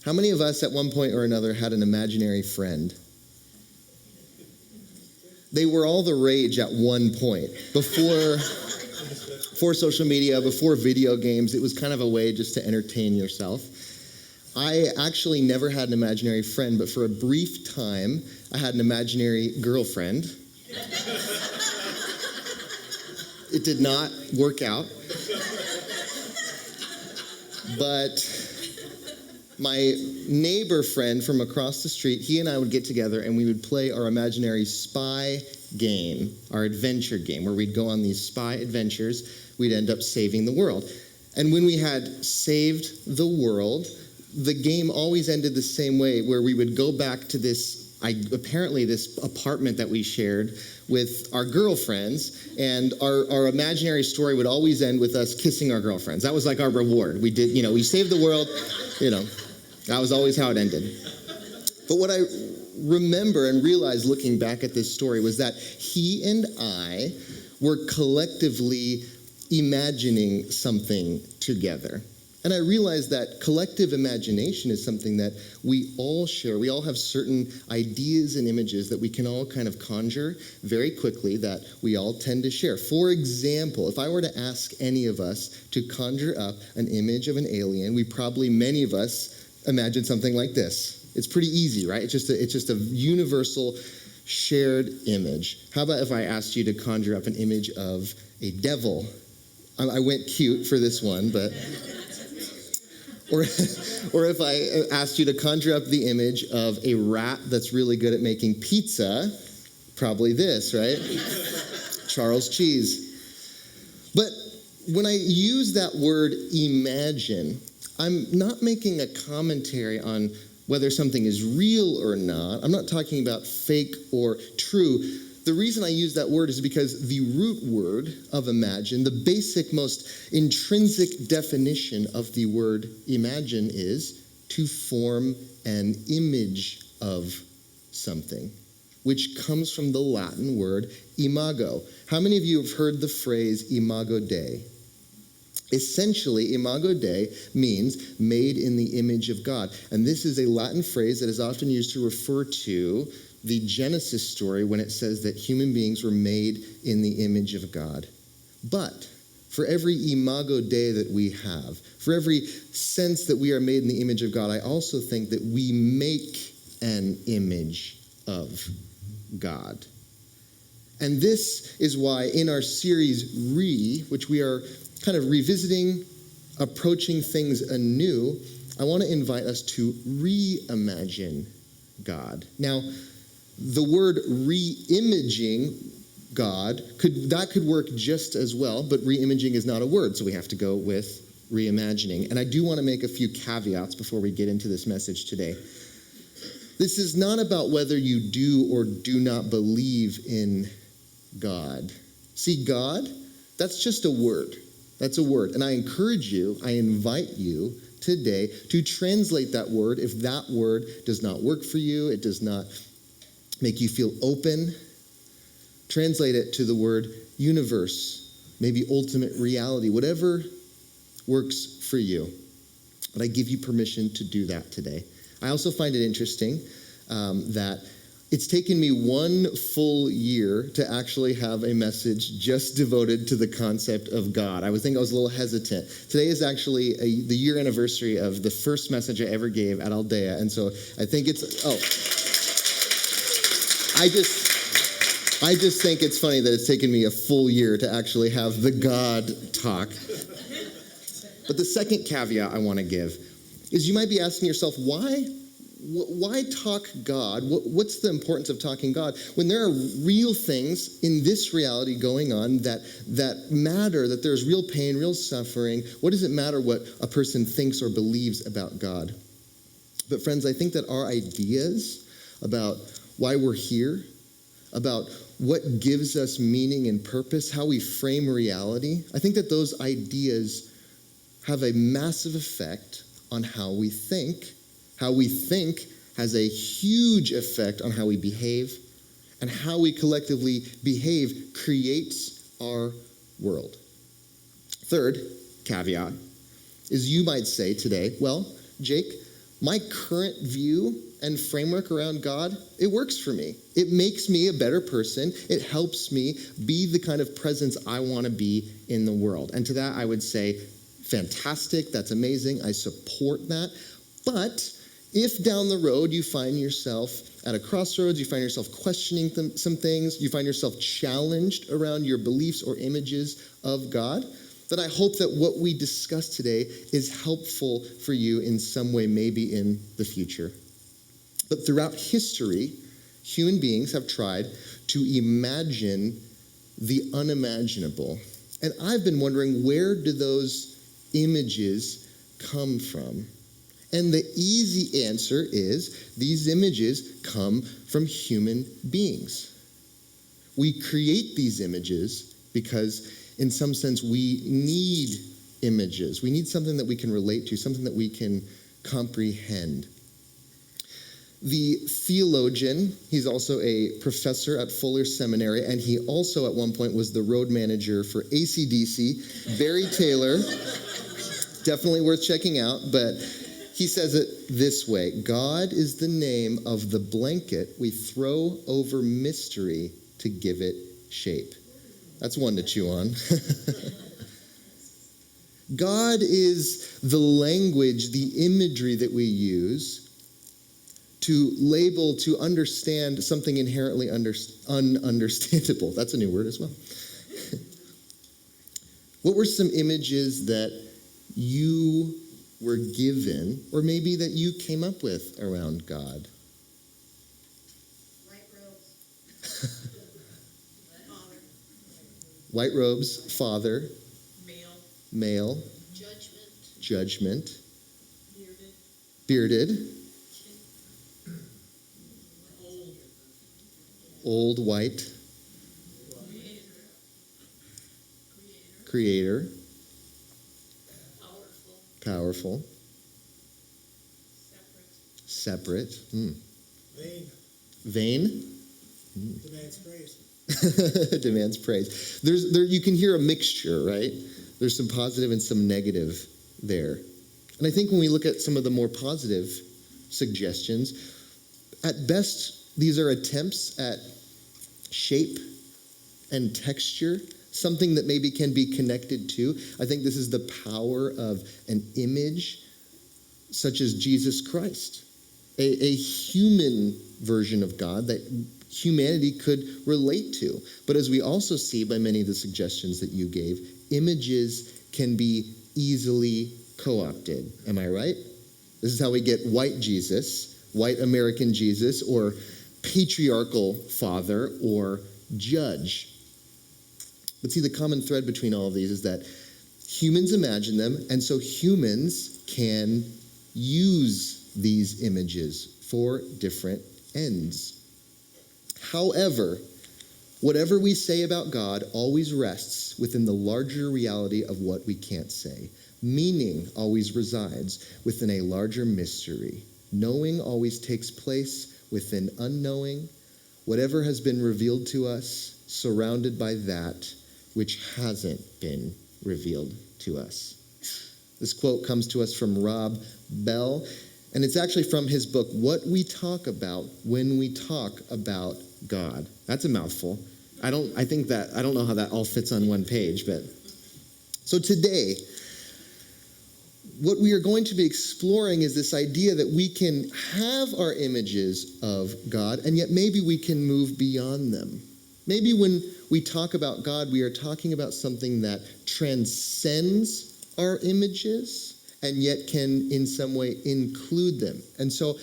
How many of us at one point or another had an imaginary friend? They were all the rage at one point. Before social media, before video games, it was kind of a way just to entertain yourself. I actually never had an imaginary friend, but for a brief time, I had an imaginary girlfriend. It did not work out. But my neighbor friend from across the street, he and I would get together and we would play our imaginary spy game, our adventure game, where we'd go on these spy adventures. We'd end up saving the world. And when we had saved the world, the game always ended the same way, where we would go back to this apartment that we shared with our girlfriends, and our imaginary story would always end with us kissing our girlfriends. That was like our reward. We did, we saved the world, that was always how it ended. But what I remember and realized looking back at this story was that he and I were collectively imagining something together. And I realized that collective imagination is something that we all share. We all have certain ideas and images that we can all kind of conjure very quickly that we all tend to share. For example, if I were to ask any of us to conjure up an image of an alien, many of us imagine something like this. It's pretty easy, right? It's just a universal shared image. How about if I asked you to conjure up an image of a devil? I went cute for this one, but... Or if I asked you to conjure up the image of a rat that's really good at making pizza, probably this, right? Charles Cheese. But when I use that word imagine, I'm not making a commentary on whether something is real or not. I'm not talking about fake or true. The reason I use that word is because the root word of imagine, the basic, most intrinsic definition of the word imagine is to form an image of something, which comes from the Latin word imago. How many of you have heard the phrase imago Dei? Essentially, imago Dei means made in the image of God. And this is a Latin phrase that is often used to refer to the Genesis story when it says that human beings were made in the image of God. But for every imago Dei that we have, for every sense that we are made in the image of God, I also think that we make an image of God. And this is why in our series which we are kind of revisiting, approaching things anew, I want to invite us to reimagine God. Now, the word re-imaging God, could work just as well, but re-imaging is not a word, so we have to go with reimagining. And I do want to make a few caveats before we get into this message today. This is not about whether you do or do not believe in God. See, God, that's just a word. That's a word. And I invite you today to translate that word if that word does not work for you, it does not make you feel open. Translate it to the word universe, maybe ultimate reality, whatever works for you. But I give you permission to do that today. I also find it interesting that it's taken me 1 full year to actually have a message just devoted to the concept of God. I was a little hesitant. Today is actually the year anniversary of the first message I ever gave at Aldea, and so I think I just think it's funny that it's taken me a full year to actually have the God talk. But the second caveat I want to give is you might be asking yourself, why talk God? What's the importance of talking God when there are real things in this reality going on that matter, that there's real pain, real suffering? What does it matter what a person thinks or believes about God? But friends, I think that our ideas about why we're here, about what gives us meaning and purpose, how we frame reality, I think that those ideas have a massive effect on how we think. How we think has a huge effect on how we behave, and how we collectively behave creates our world. Third caveat is you might say today, well, Jake, my current view and framework around God, it works for me. It makes me a better person. It helps me be the kind of presence I want to be in the world. And to that, I would say, fantastic, that's amazing, I support that. But if down the road you find yourself at a crossroads, you find yourself questioning some things, you find yourself challenged around your beliefs or images of God, then I hope that what we discuss today is helpful for you in some way, maybe in the future. But throughout history, human beings have tried to imagine the unimaginable. And I've been wondering, where do those images come from? And the easy answer is these images come from human beings. We create these images because, in some sense, we need images. We need something that we can relate to, something that we can comprehend. The theologian, he's also a professor at Fuller Seminary, and he also at one point was the road manager for AC/DC, Barry Taylor. Definitely worth checking out, but he says it this way: God is the name of the blanket we throw over mystery to give it shape. That's one to chew on. God is the language, the imagery that we use to label, to understand something inherently ununderstandable. That's a new word as well. What were some images that you were given, or maybe that you came up with around God? White robes. Father. White robes, father. Male. Judgment. Bearded. Old white. Creator. Powerful. Separate. Vain. Demands praise. Demands praise. There you can hear a mixture, right? There's some positive and some negative there. And I think when we look at some of the more positive suggestions, at best, these are attempts at shape and texture, something that maybe can be connected to. I think this is the power of an image such as Jesus Christ, a human version of God that humanity could relate to. But as we also see by many of the suggestions that you gave, images can be easily co-opted. Am I right? This is how we get white Jesus, white American Jesus, or patriarchal father, or judge. But see, the common thread between all of these is that humans imagine them, and so humans can use these images for different ends. However, whatever we say about God always rests within the larger reality of what we can't say. Meaning always resides within a larger mystery. Knowing always takes place within unknowing. Whatever has been revealed to us, surrounded by that which hasn't been revealed to us. This quote comes to us from Rob Bell, and it's actually from his book, What We Talk About When We Talk About God. That's a mouthful. I don't know how that all fits on one page, but so today, what we are going to be exploring is this idea that we can have our images of God, and yet maybe we can move beyond them. Maybe when we talk about God, we are talking about something that transcends our images and yet can in some way include them. And so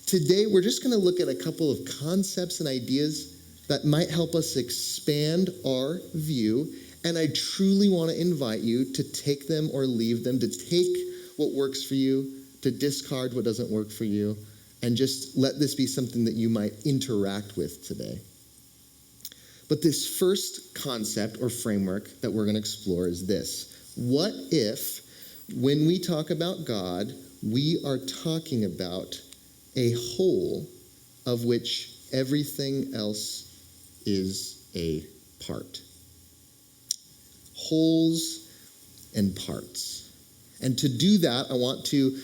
today we're just going to look at a couple of concepts and ideas that might help us expand our view. And I truly want to invite you to take them or leave them, to take what works for you, to discard what doesn't work for you, and just let this be something that you might interact with today. But this first concept or framework that we're going to explore is this. What if, when we talk about God, we are talking about a whole of which everything else is a part? Wholes and parts. And to do that, I want to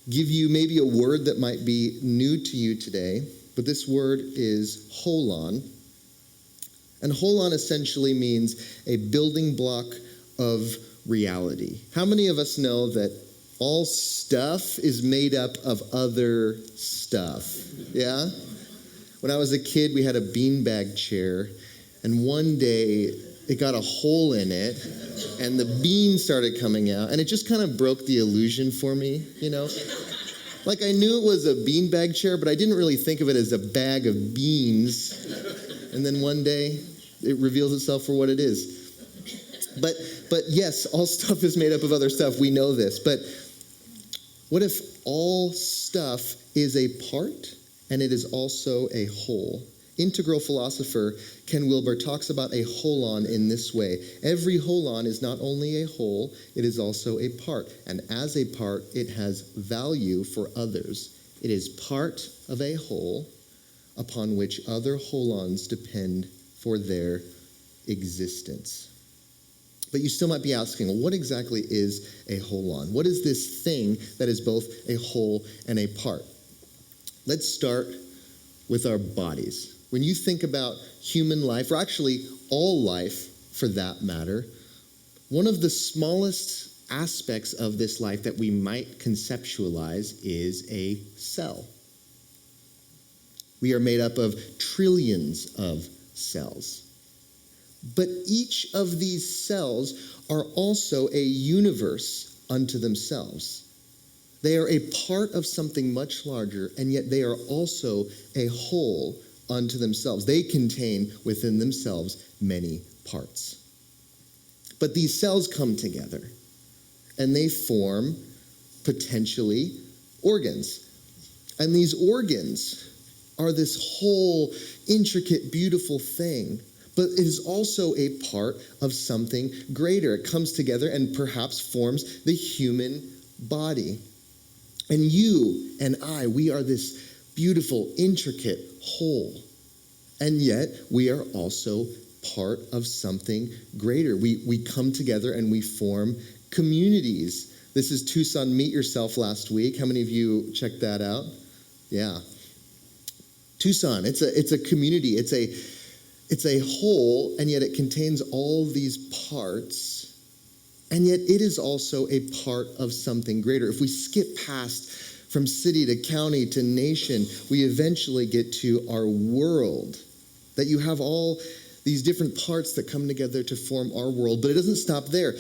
give you maybe a word that might be new to you today, but this word is holon. And holon essentially means a building block of reality. How many of us know that all stuff is made up of other stuff? Yeah? When I was a kid, we had a beanbag chair, and one day it got a hole in it, and the bean started coming out, and it just kind of broke the illusion for me, you know? Like, I knew it was a beanbag chair, but I didn't really think of it as a bag of beans. And then one day, it reveals itself for what it is. But yes, all stuff is made up of other stuff. We know this. But what if all stuff is a part and it is also a whole? Integral philosopher Ken Wilber talks about a holon in this way. Every holon is not only a whole, it is also a part. And as a part, it has value for others. It is part of a whole upon which other holons depend for their existence. But you still might be asking, well, what exactly is a holon? What is this thing that is both a whole and a part? Let's start with our bodies. When you think about human life, or actually all life for that matter, one of the smallest aspects of this life that we might conceptualize is a cell. We are made up of trillions of cells. But each of these cells are also a universe unto themselves. They are a part of something much larger, and yet they are also a whole unto themselves. They contain within themselves many parts. But these cells come together, and they form, potentially, organs. And these organs are this whole, intricate, beautiful thing. But it is also a part of something greater. It comes together and perhaps forms the human body. And you and I, we are this beautiful, intricate whole. And yet, we are also part of something greater. We come together and we form communities. This is Tucson Meet Yourself last week. How many of you checked that out? Yeah. Tucson, it's a community. It's a whole, and yet it contains all these parts, and yet it is also a part of something greater. If we skip past from city to county to nation, we eventually get to our world, that you have all these different parts that come together to form our world, but it doesn't stop there.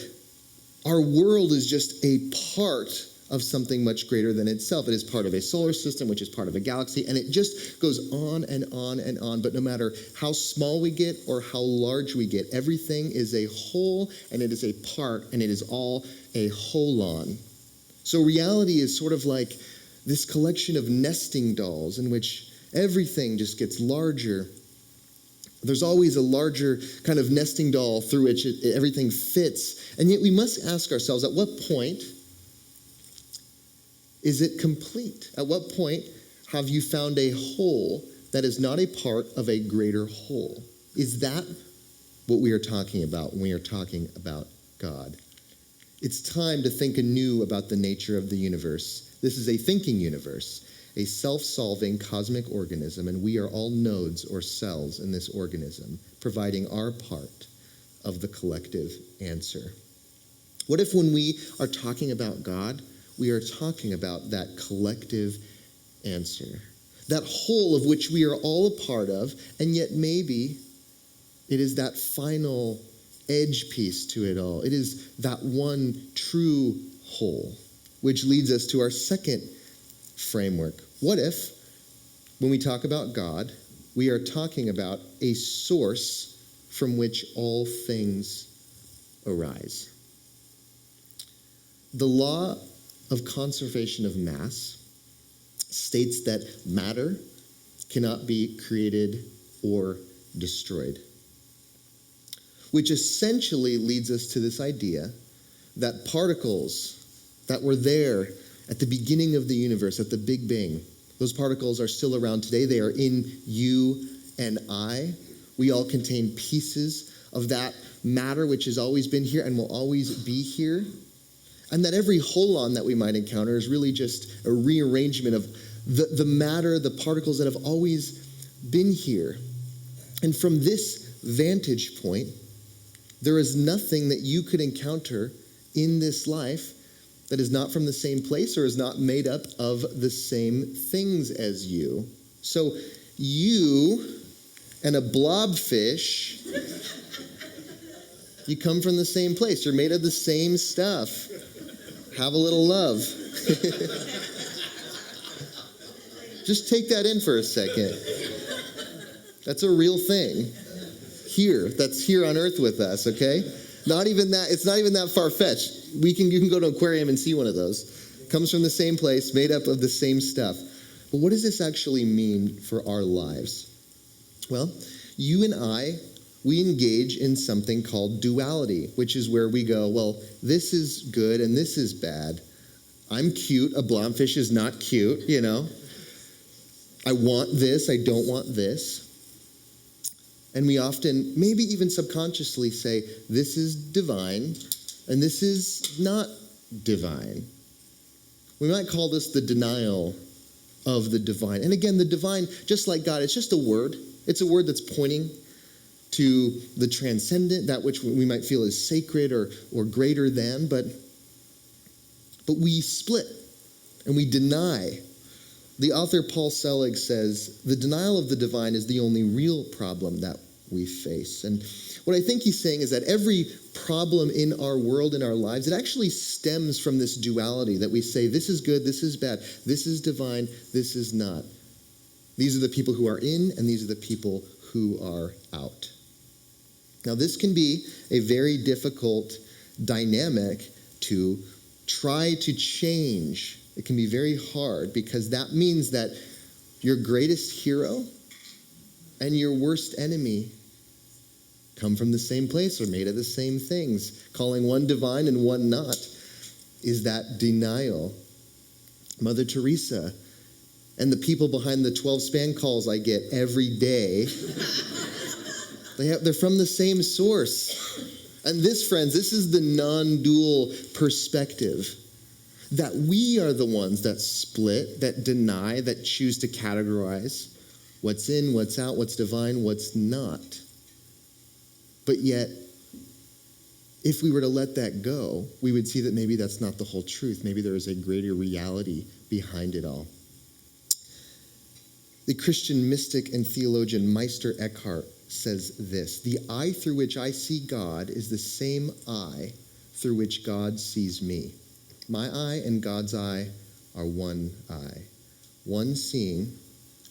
Our world is just a part of something much greater than itself. It is part of a solar system, which is part of a galaxy, and it just goes on and on and on. But no matter how small we get or how large we get, everything is a whole, and it is a part, and it is all a holon. So reality is sort of like this collection of nesting dolls in which everything just gets larger. There's always a larger kind of nesting doll through which everything fits. And yet we must ask ourselves, at what point is it complete? At what point have you found a whole that is not a part of a greater whole? Is that what we are talking about when we are talking about God? It's time to think anew about the nature of the universe. This is a thinking universe, a self-solving cosmic organism, and we are all nodes or cells in this organism, providing our part of the collective answer. What if when we are talking about God, we are talking about that collective answer, that whole of which we are all a part of, and yet maybe it is that final edge piece to it all. It is that one true whole, which leads us to our second framework. What if, when we talk about God, we are talking about a source from which all things arise? The law of conservation of mass states that matter cannot be created or destroyed, which essentially leads us to this idea that particles that were there at the beginning of the universe, at the Big Bang, those particles are still around today. They are in you and I. We all contain pieces of that matter which has always been here and will always be here. And that every holon that we might encounter is really just a rearrangement of the matter, the particles that have always been here. And from this vantage point, there is nothing that you could encounter in this life that is not from the same place or is not made up of the same things as you. So you and a blobfish, you come from the same place. You're made of the same stuff. Have a little love. Just take that in for a second. That's a real thing. That's here on earth with us, okay? Not even that, it's not even that far-fetched. You can go to an aquarium and see one of those. Comes from the same place, made up of the same stuff. But what does this actually mean for our lives? Well, you and I, we engage in something called duality, which is where we go, well, this is good and this is bad. I'm cute, a blobfish is not cute, you know. I want this, I don't want this. And we often, maybe even subconsciously say, this is divine and this is not divine. We might call this the denial of the divine. And again, the divine, just like God, it's just a word. It's a word that's pointing to the transcendent, that which we might feel is sacred or greater than, but we split and we deny. The author Paul Selig says, the denial of the divine is the only real problem that we face. And what I think he's saying is that every problem in our world, in our lives, it actually stems from this duality that we say, this is good, this is bad, this is divine, this is not. These are the people who are in, and these are the people who are out. Now, this can be a very difficult dynamic to try to change. It can be very hard because that means that your greatest hero and your worst enemy come from the same place or made of the same things. Calling one divine and one not is that denial. Mother Teresa and the people behind the 12 spam calls I get every day, they're from the same source. And this, friends, this is the non-dual perspective. That we are the ones that split, that deny, that choose to categorize what's in, what's out, what's divine, what's not. But yet, if we were to let that go, we would see that maybe that's not the whole truth. Maybe there is a greater reality behind it all. The Christian mystic and theologian Meister Eckhart says this: the eye through which I see God is the same eye through which God sees me. My eye and God's eye are one eye. One seeing,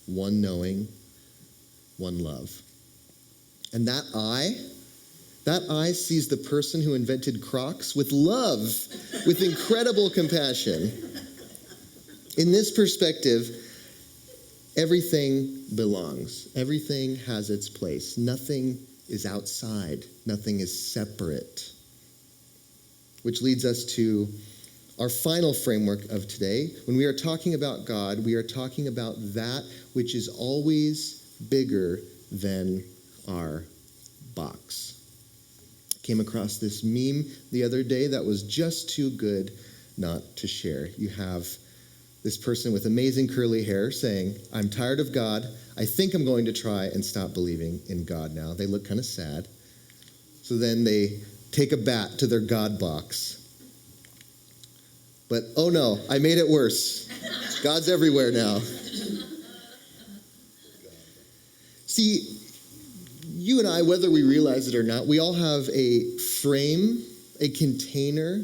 one knowing, one love. And that eye sees the person who invented Crocs with love, with incredible compassion. In this perspective, everything belongs. Everything has its place. Nothing is outside. Nothing is separate. Which leads us to our final framework of today. When we are talking about God, we are talking about that which is always bigger than our box. Came across this meme the other day that was just too good not to share. You have this person with amazing curly hair saying, I'm tired of God. I think I'm going to try and stop believing in God now. They look kind of sad. So then they take a bat to their God box. But, oh no, I made it worse. God's everywhere now. See, you and I, whether we realize it or not, we all have a frame, a container,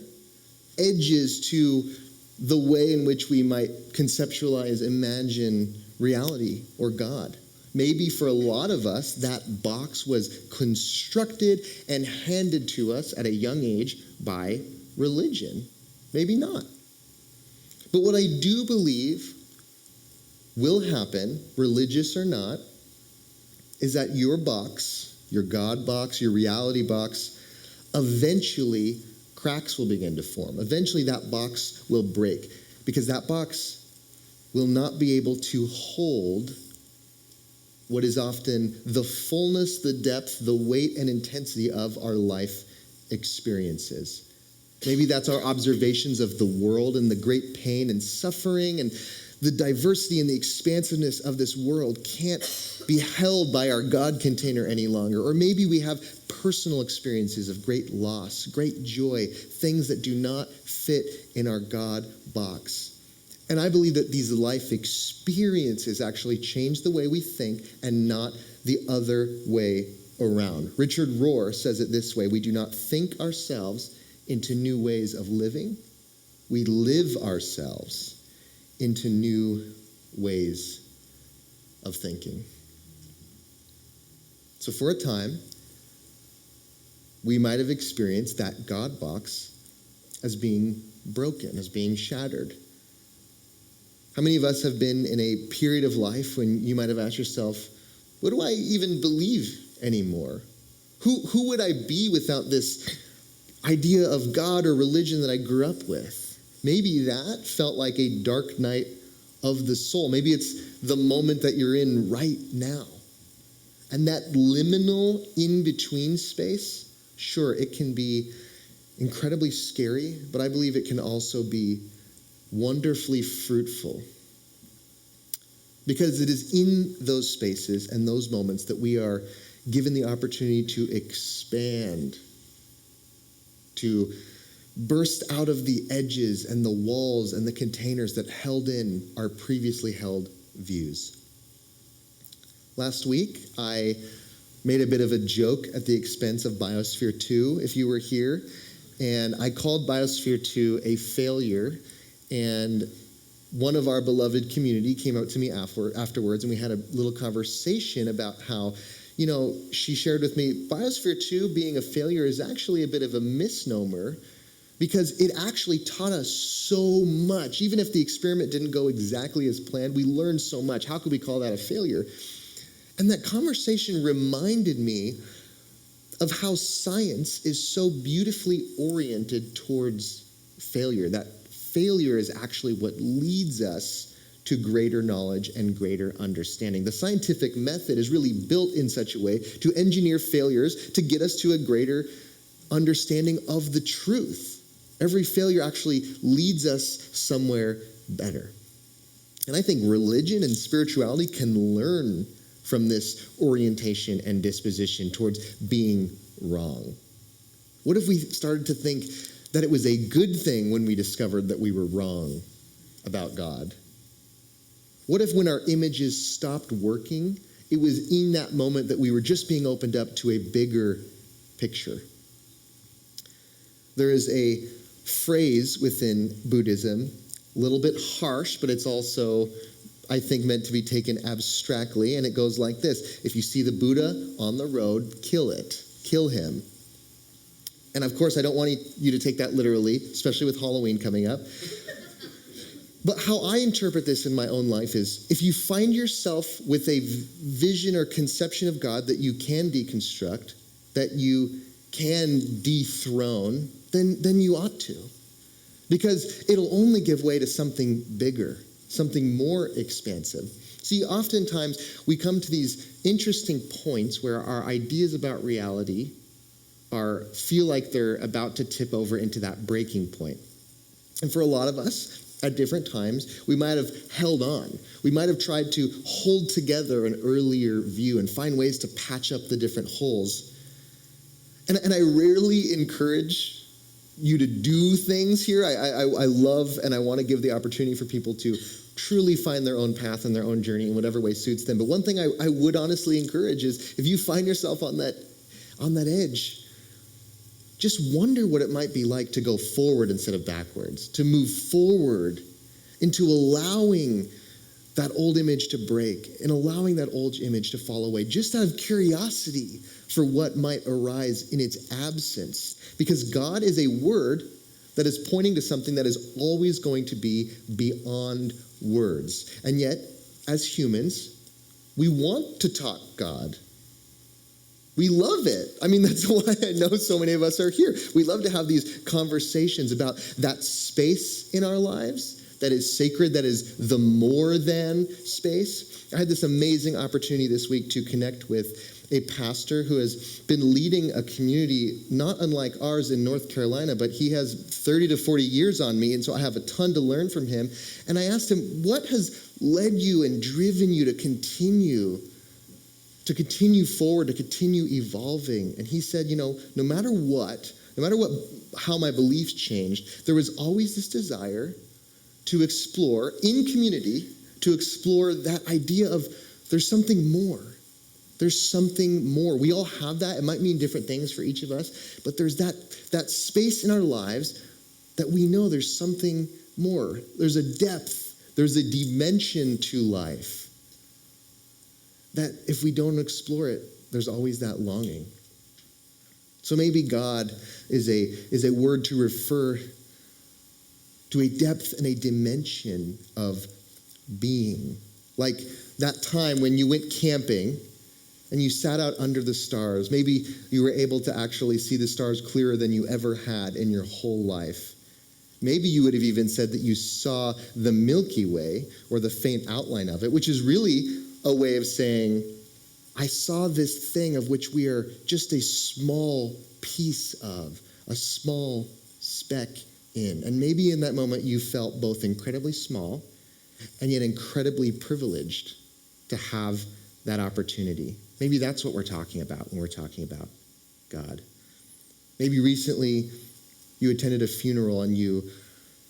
edges to the way in which we might conceptualize, imagine reality or God. Maybe for a lot of us, that box was constructed and handed to us at a young age by religion. Maybe not. But what I do believe will happen, religious or not, is that your box, your God box, your reality box, eventually cracks will begin to form. Eventually that box will break because that box will not be able to hold what is often the fullness, the depth, the weight, and intensity of our life experiences. Maybe that's our observations of the world and the great pain and suffering and the diversity and the expansiveness of this world can't be held by our God container any longer. Or maybe we have personal experiences of great loss, great joy, things that do not fit in our God box. And I believe that these life experiences actually change the way we think and not the other way around. Richard Rohr says it this way: we do not think ourselves into new ways of living. We live ourselves into new ways of thinking. So for a time, we might have experienced that God box as being broken, as being shattered. How many of us have been in a period of life when you might have asked yourself, what do I even believe anymore? Who would I be without this idea of God or religion that I grew up with? Maybe that felt like a dark night of the soul. Maybe it's the moment that you're in right now. And that liminal in-between space, sure, it can be incredibly scary, but I believe it can also be wonderfully fruitful. Because it is in those spaces and those moments that we are given the opportunity to expand, to burst out of the edges and the walls and the containers that held in our previously held views. Last week, I made a bit of a joke at the expense of Biosphere 2, if you were here, and I called Biosphere 2 a failure, and one of our beloved community came out to me afterwards, and we had a little conversation about how, she shared with me, Biosphere 2 being a failure is actually a bit of a misnomer, because it actually taught us so much. Even if the experiment didn't go exactly as planned, we learned so much. How could we call that a failure? And that conversation reminded me of how science is so beautifully oriented towards failure. That failure is actually what leads us to greater knowledge and greater understanding. The scientific method is really built in such a way to engineer failures to get us to a greater understanding of the truth. Every failure actually leads us somewhere better. And I think religion and spirituality can learn from this orientation and disposition towards being wrong. What if we started to think that it was a good thing when we discovered that we were wrong about God? What if when our images stopped working, it was in that moment that we were just being opened up to a bigger picture? There is a phrase within Buddhism, a little bit harsh, but it's also, I think, meant to be taken abstractly, and it goes like this: if you see the Buddha on the road, kill it. Kill him. And of course, I don't want you to take that literally, especially with Halloween coming up. But how I interpret this in my own life is, if you find yourself with a vision or conception of God that you can deconstruct, that you can dethrone, then you ought to. Because it'll only give way to something bigger, something more expansive. See, oftentimes we come to these interesting points where our ideas about reality feel like they're about to tip over into that breaking point. And for a lot of us, at different times, we might have held on. We might have tried to hold together an earlier view and find ways to patch up the different holes. And I rarely encourage you to do things here. I love and I want to give the opportunity for people to truly find their own path and their own journey in whatever way suits them. But one thing I would honestly encourage is, if you find yourself on that edge, just wonder what it might be like to go forward instead of backwards, to move forward into allowing that old image to break and allowing that old image to fall away, just out of curiosity for what might arise in its absence. Because God is a word that is pointing to something that is always going to be beyond words. And yet, as humans, we want to talk God. We love it. I mean, that's why I know so many of us are here. We love to have these conversations about that space in our lives that is sacred, that is the more than space. I had this amazing opportunity this week to connect with a pastor who has been leading a community not unlike ours in North Carolina, but he has 30 to 40 years on me, and so I have a ton to learn from him. And I asked him, what has led you and driven you to continue forward, to continue evolving? And he said, no matter how my beliefs changed, there was always this desire to explore in community, to explore that idea of there's something more. There's something more. We all have that. It might mean different things for each of us, but there's that space in our lives that we know there's something more. There's a depth. There's a dimension to life that if we don't explore it, there's always that longing. So maybe God is a word to refer to a depth and a dimension of being. Like that time when you went camping and you sat out under the stars. Maybe you were able to actually see the stars clearer than you ever had in your whole life. Maybe you would have even said that you saw the Milky Way or the faint outline of it, which is really a way of saying, I saw this thing of which we are just a small piece of, a small speck in. And maybe in that moment you felt both incredibly small and yet incredibly privileged to have that opportunity. Maybe that's what we're talking about when we're talking about God. Maybe recently you attended a funeral and you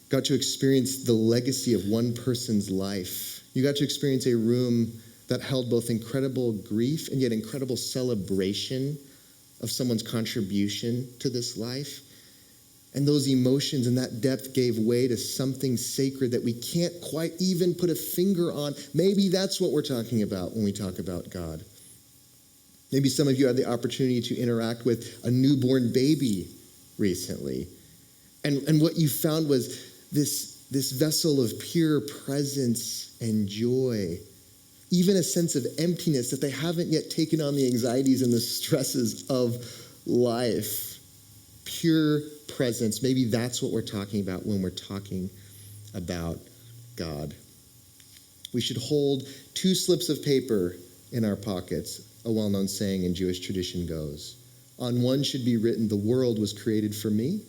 got to experience the legacy of one person's life. You got to experience a room that held both incredible grief and yet incredible celebration of someone's contribution to this life. And those emotions and that depth gave way to something sacred that we can't quite even put a finger on. Maybe that's what we're talking about when we talk about God. Maybe some of you had the opportunity to interact with a newborn baby recently. And what you found was this vessel of pure presence and joy, even a sense of emptiness that they haven't yet taken on the anxieties and the stresses of life. Pure presence. Maybe that's what we're talking about when we're talking about God. We should hold 2 slips of paper in our pockets, a well-known saying in Jewish tradition goes. On one should be written, the world was created for me.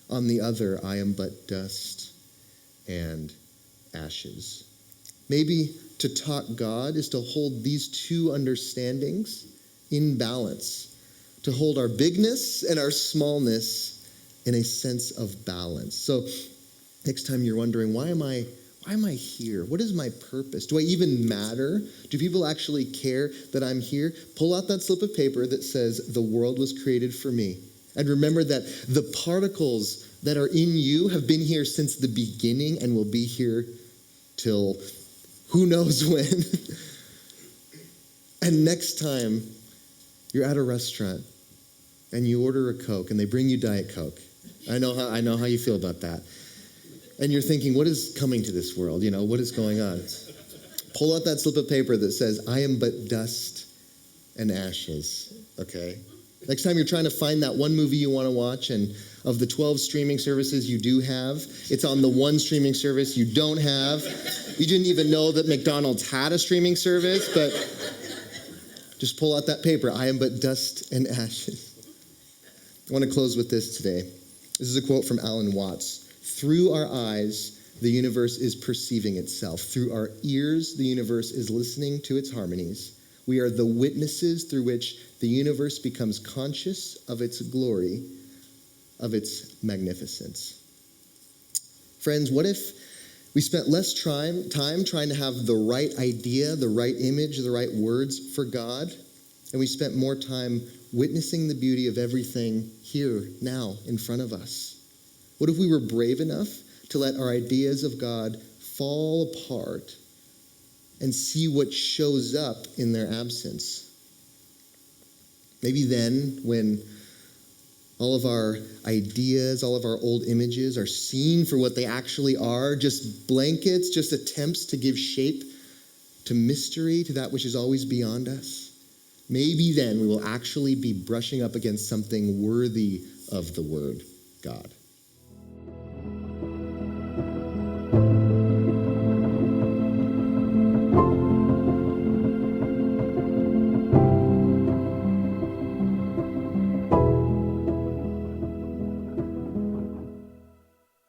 On the other, I am but dust and ashes. Maybe to talk God is to hold these 2 understandings in balance, to hold our bigness and our smallness in a sense of balance. So next time you're wondering, why am I here? What is my purpose? Do I even matter? Do people actually care that I'm here? Pull out that slip of paper that says, the world was created for me. And remember that the particles that are in you have been here since the beginning and will be here till who knows when. And next time you're at a restaurant and you order a Coke and they bring you Diet Coke. I know how you feel about that. And you're thinking, what is coming to this world? What is going on? Pull out that slip of paper that says, I am but dust and ashes, okay? Next time you're trying to find that one movie you want to watch, and of the 12 streaming services you do have, it's on the one streaming service you don't have. You didn't even know that McDonald's had a streaming service, but just pull out that paper. I am but dust and ashes. I want to close with this today. This is a quote from Alan Watts. Through our eyes, the universe is perceiving itself. Through our ears, the universe is listening to its harmonies. We are the witnesses through which the universe becomes conscious of its glory, of its magnificence. Friends, what if we spent less time trying to have the right idea, the right image, the right words for God, and we spent more time witnessing the beauty of everything here, now, in front of us? What if we were brave enough to let our ideas of God fall apart and see what shows up in their absence? Maybe then, when all of our ideas, all of our old images are seen for what they actually are, just blankets, just attempts to give shape to mystery, to that which is always beyond us, maybe then we will actually be brushing up against something worthy of the word God.